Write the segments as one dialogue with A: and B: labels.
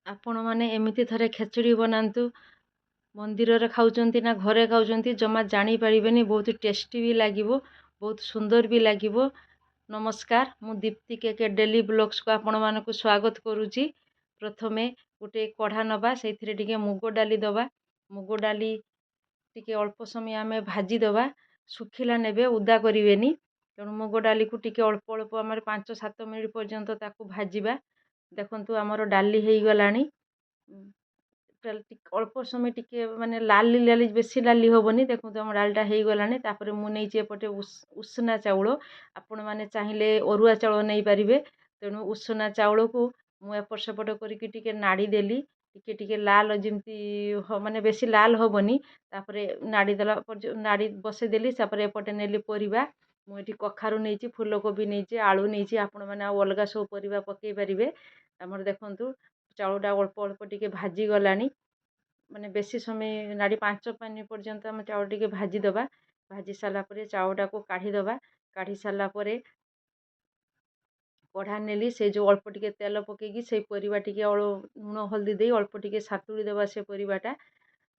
A: ଆପଣମାନେ ଏମିତି ଥରେ ଖେଚୁଡ଼ି ବନାନ୍ତୁ। ମନ୍ଦିରରେ ଖାଉଛନ୍ତି ନା ଘରେ ଖାଉଛନ୍ତି ଜମା ଜାଣିପାରିବେନି। ବହୁତ ଟେଷ୍ଟି ବି ଲାଗିବ, ବହୁତ ସୁନ୍ଦର ବି ଲାଗିବ। ନମସ୍କାର, ମୁଁ ଦୀପ୍ତି କେକେ ଡେଲି ବ୍ଲଗ୍ସକୁ ଆପଣମାନଙ୍କୁ ସ୍ୱାଗତ କରୁଛି। ପ୍ରଥମେ ଗୋଟେ କଢ଼ା ନେବା, ସେଇଥିରେ ଟିକେ ମୁଗ ଡାଲି ଦେବା। ମୁଗ ଡାଲି ଟିକେ ଅଳ୍ପ ସମୟ ଆମେ ଭାଜିଦେବା। ଶୁଖିଲା ନେବେ, ଓଦା କରିବେନି। ତେଣୁ ମୁଗ ଡାଲିକୁ ଟିକେ ଅଳ୍ପ ଅଳ୍ପ ଆମର 5-7 ମିନିଟ୍ ପର୍ଯ୍ୟନ୍ତ ତାକୁ ଭାଜିବା। ଦେଖନ୍ତୁ ଆମର ଡାଲି ହେଇଗଲାଣି। ଅଳ୍ପ ସମୟ ଟିକେ ମାନେ ଲାଲି ଲାଲି, ବେଶୀ ଲାଲି ହେବନି। ଦେଖନ୍ତୁ ଆମ ଡାଲିଟା ହେଇଗଲାଣି। ତାପରେ ମୁଁ ନେଇଛି ଏପଟେ ଉଷୁନା ଚାଉଳ। ଆପଣମାନେ ଚାହିଁଲେ ଅରୁଆ ଚାଉଳ ନେଇପାରିବେ। ତେଣୁ ଉଷୁନା ଚାଉଳକୁ ମୁଁ ଏପଟ ସେପଟ କରିକି ଟିକେ ନାଡ଼ି ଦେଲି। ଟିକେ ଟିକେ ଲାଲ ଯେମିତି ମାନେ ବେଶୀ ଲାଲ ହେବନି। ତାପରେ ନାଡ଼ି ଦେଲା ନାଡ଼ି ବସେଇଦେଲି। ତାପରେ ଏପଟେ ନେଲି ପରିବା। ମୁଁ ଏଠି କଖାରୁ ନେଇଛି, ଫୁଲକୋବି ନେଇଛି, ଆଳୁ ନେଇଛି। ଆପଣମାନେ ଆଉ ଅଲଗା ସବୁ ପରିବା ପକାଇ ପାରିବେ। ଆମର ଦେଖନ୍ତୁ ଚାଉଳଟା ଅଳ୍ପ ଅଳ୍ପ ଟିକେ ଭାଜି ଗଲାଣି। ମାନେ ବେଶୀ ସମୟ ନାଡ଼ି 5 ମିନିଟ୍ ପର୍ଯ୍ୟନ୍ତ ଆମେ ଚାଉଳ ଟିକେ ଭାଜିଦେବା। ଭାଜି ସାରିଲା ପରେ ଚାଉଳଟାକୁ କାଢ଼ିଦେବା। କାଢ଼ି ସାରିଲା ପରେ କଢ଼ା ନେଲି, ସେ ଯେଉଁ ଅଳ୍ପ ଟିକେ ତେଲ ପକାଇକି ସେଇ ପରିବା ଟିକେ ଲୁଣ ହଳଦୀ ଦେଇ ଅଳ୍ପ ଟିକେ ସାତୁଳି ଦେବା ସେ ପରିବାଟା।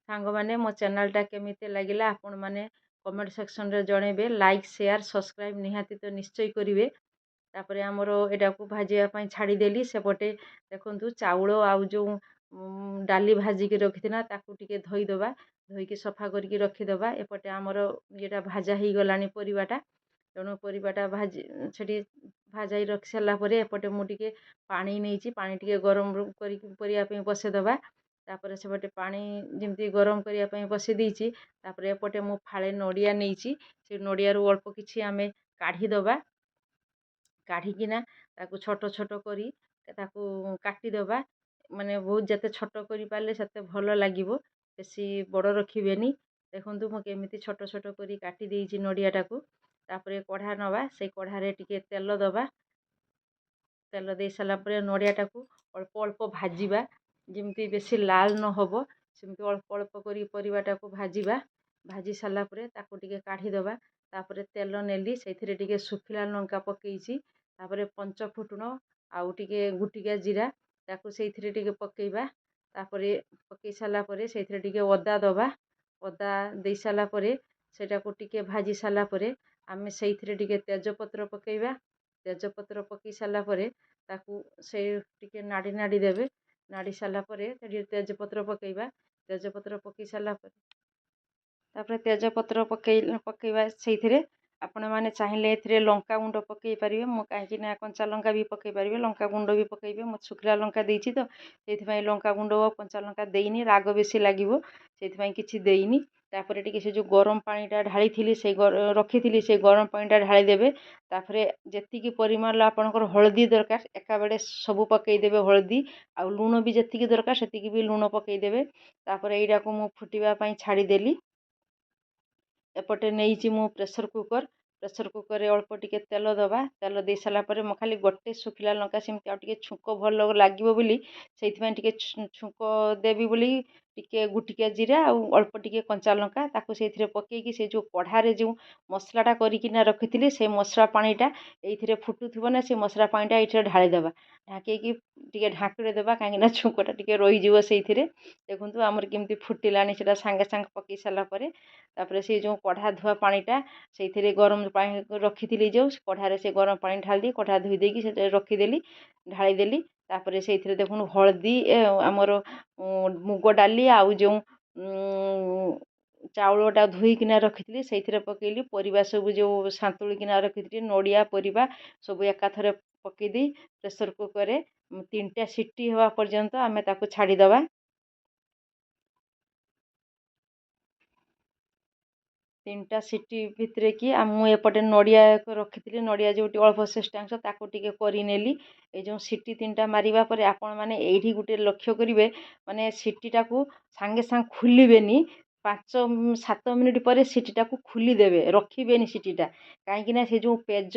A: ସାଙ୍ଗମାନେ ମୋ ଚ୍ୟାନେଲ୍ଟା କେମିତି ଲାଗିଲା ଆପଣମାନେ କମେଣ୍ଟ ସେକ୍ସନରେ ଜଣାଇବେ। ଲାଇକ୍, ସେୟାର, ସବସ୍କ୍ରାଇବ୍ ନିହାତି ତ ନିଶ୍ଚୟ କରିବେ। ତାପରେ ଆମର ଏଟାକୁ ଭାଜିବା ପାଇଁ ଛାଡ଼ିଦେଲି। ସେପଟେ ଦେଖନ୍ତୁ ଚାଉଳ ଆଉ ଯେଉଁ ଡାଲି ଭାଜିକି ରଖିଥିଲା ତାକୁ ଟିକେ ଧୋଇଦେବା। ଧୋଇକି ସଫା କରିକି ରଖିଦେବା। ଏପଟେ ଆମର ଇଏଟା ଭାଜା ହେଇଗଲାଣି ପରିବାଟା। ତେଣୁ ପରିବାଟା ସେଠି ଭାଜାଇ ରଖି ସାରିଲା ପରେ ଏପଟେ ମୁଁ ଟିକେ ପାଣି ନେଇଛି। ପାଣି ଟିକେ ଗରମ କରିବା ପାଇଁ ବସେଇଦେବା। ତାପରେ ସେପଟେ ପାଣି ଯେମିତି ଗରମ କରିବା ପାଇଁ ବସେଇ ଦେଇଛି। ତାପରେ ଏପଟେ ମୁଁ ଫାଳେ ନଡ଼ିଆ ନେଇଛି। ସେ ନଡ଼ିଆରୁ ଅଳ୍ପ କିଛି ଆମେ କାଢ଼ିଦେବା। କାଢ଼ିକିନା ତାକୁ ଛୋଟ ଛୋଟ କରି ତାକୁ କାଟିଦେବା। ମାନେ ବହୁତ ଯେତେ ଛୋଟ କରିପାରିଲେ ସେତେ ଭଲ ଲାଗିବ। ବେଶୀ ବଡ଼ ରଖିବେନି। ଦେଖନ୍ତୁ ମୁଁ କେମିତି ଛୋଟ ଛୋଟ କରି କାଟି ଦେଇଛି ନଡ଼ିଆଟାକୁ। ତାପରେ କଢ଼ା ନେବା। ସେଇ କଢ଼ାରେ ଟିକେ ତେଲ ଦେବା। ତେଲ ଦେଇ ସାରିଲା ପରେ ନଡ଼ିଆଟାକୁ ଅଳ୍ପ ଅଳ୍ପ ଭାଜିବା। ଯେମିତି ବେଶୀ ଲାଲ ନ ହେବ, ସେମିତି ଅଳ୍ପ ଅଳ୍ପ କରି ପରିବାଟାକୁ ଭାଜିବା। ଭାଜି ସାରିଲା ପରେ ତାକୁ ଟିକେ କାଢ଼ିଦେବା। ତାପରେ ତେଲ ନେଲି, ସେଇଥିରେ ଟିକେ ଶୁଖିଲା ଲଙ୍କା ପକାଇଛି। ତାପରେ ପଞ୍ଚ ଫୁଟଣ ଆଉ ଟିକେ ଗୁଟିକା ଜିରା ତାକୁ ସେଇଥିରେ ଟିକେ ପକାଇବା। ତାପରେ ପକାଇ ସାରିଲା ପରେ ସେଇଥିରେ ଟିକେ ଅଦା ଦେବା। ଅଦା ଦେଇ ସାରିଲା ପରେ ସେଇଟାକୁ ଟିକେ ଭାଜି ସାରିଲା ପରେ ଆମେ ସେଇଥିରେ ଟିକେ ତେଜପତ୍ର ପକାଇବା। ତେଜପତ୍ର ପକାଇ ସାରିଲା ପରେ ତାକୁ ସେଇ ଟିକେ ନାଡ଼ି ନାଡ଼ି ଦେବେ। ନାଡ଼ି ସାରିଲା ପରେ ଟିକେ ତେଜପତ୍ର ପକାଇବା। ତେଜପତ୍ର ପକାଇ ସାରିଲା ପରେ ତାପରେ ତେଜପତ୍ର ପକାଇବା ସେଇଥିରେ। ଆପଣମାନେ ଚାହିଁଲେ ଏଥିରେ ଲଙ୍କାଗୁଣ୍ଡ ପକାଇ ପାରିବେ। ମୁଁ କାହିଁକିନା କଞ୍ଚା ଲଙ୍କା ବି ପକାଇ ପାରିବେ, ଲଙ୍କାଗୁଣ୍ଡ ବି ପକାଇବେ। ମୁଁ ଶୁଖିଲା ଲଙ୍କା ଦେଇଛି ତ ସେଇଥିପାଇଁ ଲଙ୍କାଗୁଣ୍ଡ ଓ କଞ୍ଚା ଲଙ୍କା ଦେଇନି। ରାଗ ବେଶୀ ଲାଗିବ, ସେଇଥିପାଇଁ କିଛି ଦେଇନି। ତାପରେ ଟିକେ ସେ ଯେଉଁ ଗରମ ପାଣିଟା ଢାଳିଥିଲି ରଖିଥିଲି ସେଇ ଗରମ ପାଣିଟା ଢାଳି ଦେବେ। ତାପରେ ଯେତିକି ପରିମାଣର ଆପଣଙ୍କର ହଳଦୀ ଦରକାର ଏକାବେଳେ ସବୁ ପକାଇଦେବେ ହଳଦୀ। ଆଉ ଲୁଣ ବି ଯେତିକି ଦରକାର ସେତିକି ବି ଲୁଣ ପକାଇଦେବେ। ତାପରେ ଏଇଟାକୁ ମୁଁ ଫୁଟିବା ପାଇଁ ଛାଡ଼ିଦେଲି। ଏପଟେ ନେଇଛି ମୁଁ ପ୍ରେସର କୁକର। ପ୍ରେସର କୁକରରେ ଅଳ୍ପ ଟିକେ ତେଲ ଦେବା। ତେଲ ଦେଇ ସାରିଲା ପରେ ମୁଁ ଖାଲି ଗୋଟେ ଶୁଖିଲା ଲଙ୍କା, ସେମିତି ଆଉ ଟିକେ ଛୁଙ୍କ ଭଲ ଲାଗିବ ବୋଲି ସେଇଥିପାଇଁ ଟିକେ ଛୁଙ୍କ ଦେବି ବୋଲି ଟିକେ ଗୁଟିକା ଜିରା ଆଉ ଅଳ୍ପ ଟିକେ କଞ୍ଚା ଲଙ୍କା ତାକୁ ସେଇଥିରେ ପକାଇକି ସେ ଯେଉଁ କଢ଼ାରେ ଯେଉଁ ମସଲାଟା କରିକିନା ରଖିଥିଲି ସେ ମସଲା ପାଣିଟା ଏଇଥିରେ ଫୁଟୁଥିବ ନା, ସେ ମସଲା ପାଣିଟା ଏଇଥିରେ ଢାଳିଦେବା। ଢାଙ୍କିକି ଟିକେ ଢାଙ୍କୁଣି ଦେବା, କାହିଁକିନା ଛୁଙ୍କଟା ଟିକେ ରହିଯିବ ସେଇଥିରେ। ଦେଖନ୍ତୁ ଆମର କେମିତି ଫୁଟିଲାଣି ସେଟା ସାଙ୍ଗେ ସାଙ୍ଗେ ପକାଇ ସାରିଲା ପରେ। ତାପରେ ସେ ଯେଉଁ କଢ଼ା ଧୁଆ ପାଣିଟା ସେଇଥିରେ ଗରମ ପାଣି ରଖିଥିଲି ଯେଉଁ କଢ଼ାରେ ସେ ଗରମ ପାଣି ଢାଳିଦେଇ କଢ଼ା ଧୋଇ ଦେଇକି ସେଥିରେ ରଖିଦେଲି, ଢାଳିଦେଲି। ତାପରେ ସେଇଥିରେ ଦେଖନ୍ତୁ ହଳଦୀ ଆମର ମୁଗ ଡାଲି ଆଉ ଯେଉଁ ଚାଉଳଟା ଧୋଇକିନା ରଖିଥିଲି ସେଇଥିରେ ପକାଇଲି। ପରିବା ସବୁ ଯେଉଁ ସାନ୍ତୁଳିକିନା ରଖିଥିଲି ନଡ଼ିଆ ପରିବା ସବୁ ଏକାଥରେ ପକାଇ ଦେଇ ପ୍ରେସର କୁକରରେ 3ଟା ସିଟି ହେବା ପର୍ଯ୍ୟନ୍ତ ଆମେ ତାକୁ ଛାଡ଼ିଦେବା। 3ଟା ସିଟି ଭିତରେ କି ମୁଁ ଏପଟେ ନଡ଼ିଆ ରଖିଥିଲି, ନଡ଼ିଆ ଯେଉଁଟି ଅଳ୍ପ ଶେଷଟାଂଶ ତାକୁ ଟିକେ କରିନେଲି। ଏଇ ଯେଉଁ ସିଟି 3ଟା ମାରିବା ପରେ ଆପଣମାନେ ଏଇଠି ଗୋଟେ ଲକ୍ଷ୍ୟ କରିବେ, ମାନେ ସିଟିଟାକୁ ସାଙ୍ଗେ ସାଙ୍ଗେ ଖୋଲିବେନି। 5-7 ମିନିଟ୍ ପରେ ସିଟିଟାକୁ ଖୋଲିଦେବେ, ରଖିବେନି ସିଟିଟା। କାହିଁକିନା ସେ ଯେଉଁ ପେଜ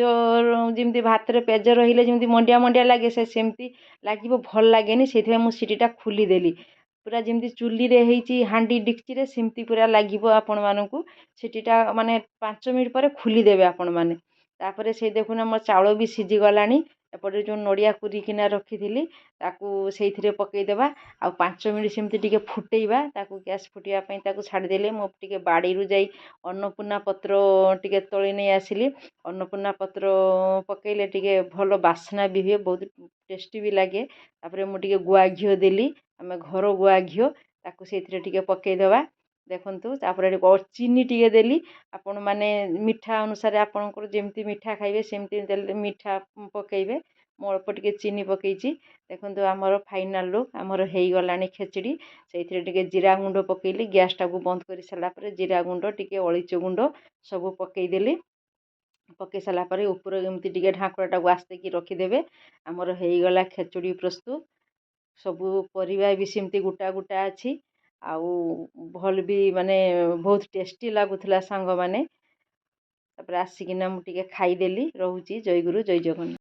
A: ଯେମିତି ଭାତରେ ପେଜ ରହିଲେ ଯେମିତି ମଣ୍ଡିଆ ମଣ୍ଡିଆ ଲାଗେ ସେମିତି ଲାଗିବ, ଭଲ ଲାଗେନି। ସେଇଥିପାଇଁ ମୁଁ ସିଟିଟା ଖୋଲିଦେଲି। ପୁରା ଯେମିତି ଚୁଲିରେ ହେଇଛି ହାଣ୍ଡି ଡେକ୍ଚିରେ ସେମିତି ପୁରା ଲାଗିବ ଆପଣମାନଙ୍କୁ। ସିଟିଟା ମାନେ 5 ମିନିଟ୍ ପରେ ଖୋଲିଦେବେ ଆପଣମାନେ। ତାପରେ ସେଇ ଦେଖୁନ ମୋ ଚାଉଳ ବି ସିଝିଗଲାଣି। ଏପଟେ ଯେଉଁ ନଡ଼ିଆ କୋରିକିନା ରଖିଥିଲି ତାକୁ ସେଇଥିରେ ପକାଇଦେବା ଆଉ 5 ମିନିଟ୍ ସେମିତି ଟିକେ ଫୁଟେଇବା ତାକୁ ଗ୍ୟାସ୍ ଫୁଟିବା ପାଇଁ ତାକୁ ଛାଡ଼ିଦେଲେ ମୁଁ ଟିକେ ବାଡ଼ିରୁ ଯାଇ ଅନ୍ନପୂର୍ଣ୍ଣା ପତ୍ର ଟିକେ ତୋଳି ନେଇ ଆସିଲି। ଅନ୍ନପୂର୍ଣ୍ଣା ପତ୍ର ପକାଇଲେ ଟିକେ ଭଲ ବାସ୍ନା ବି ହୁଏ, ବହୁତ ଟେଷ୍ଟି ବି ଲାଗେ। ତାପରେ ମୁଁ ଟିକେ ଗୁଆ ଘିଅ ଦେଲି, ଆମେ ଘର ଗୁଆ ଘିଅ ତାକୁ ସେଇଥିରେ ଟିକେ ପକାଇଦେବା। ଦେଖନ୍ତୁ ତାପରେ ଚିନି ଟିକେ ଦେଲି, ଆପଣମାନେ ମିଠା ଅନୁସାରେ ଆପଣଙ୍କର ଯେମିତି ମିଠା ଖାଇବେ ସେମିତି ଦେଲେ ମିଠା ପକାଇବେ। ମୁଁ ଅଳ୍ପ ଟିକେ ଚିନି ପକାଇଛି। ଦେଖନ୍ତୁ ଆମର ଫାଇନାଲ୍ ଲୁକ୍ ଆମର ହେଇଗଲାଣି ଖେଚୁଡ଼ି। ସେଇଥିରେ ଟିକେ ଜିରା ଗୁଣ୍ଡ ପକାଇଲି, ଗ୍ୟାସ୍ଟାକୁ ବନ୍ଦ କରି ସାରିଲା ପରେ ଜିରା ଗୁଣ୍ଡ ଟିକେ ଅଳିଚ ଗୁଣ୍ଡ ସବୁ ପକାଇଦେଲି। ପକାଇ ସାରିଲା ପରେ ଉପରେ ଏମିତି ଟିକେ ଢାଙ୍କୁଣାଟାକୁ ଆସ୍ତେକି ରଖିଦେବେ। ଆମର ହେଇଗଲା ଖେଚୁଡ଼ି ପ୍ରସ୍ତୁତ। ସବୁ ପରିବା ବି ସେମିତି ଗୋଟା ଗୋଟା ଅଛି, ଆଉ ଭଲ ବି ମାନେ ବହୁତ ଟେଷ୍ଟି ଲାଗୁଥିଲା ସାଙ୍ଗମାନେ। ତାପରେ ଆସିକିନା ମୁଁ ଟିକେ ଖାଇଦେଲି। ରହୁଛି। ଜୟ ଗୁରୁ, ଜୟ ଜଗନ୍ନାଥ।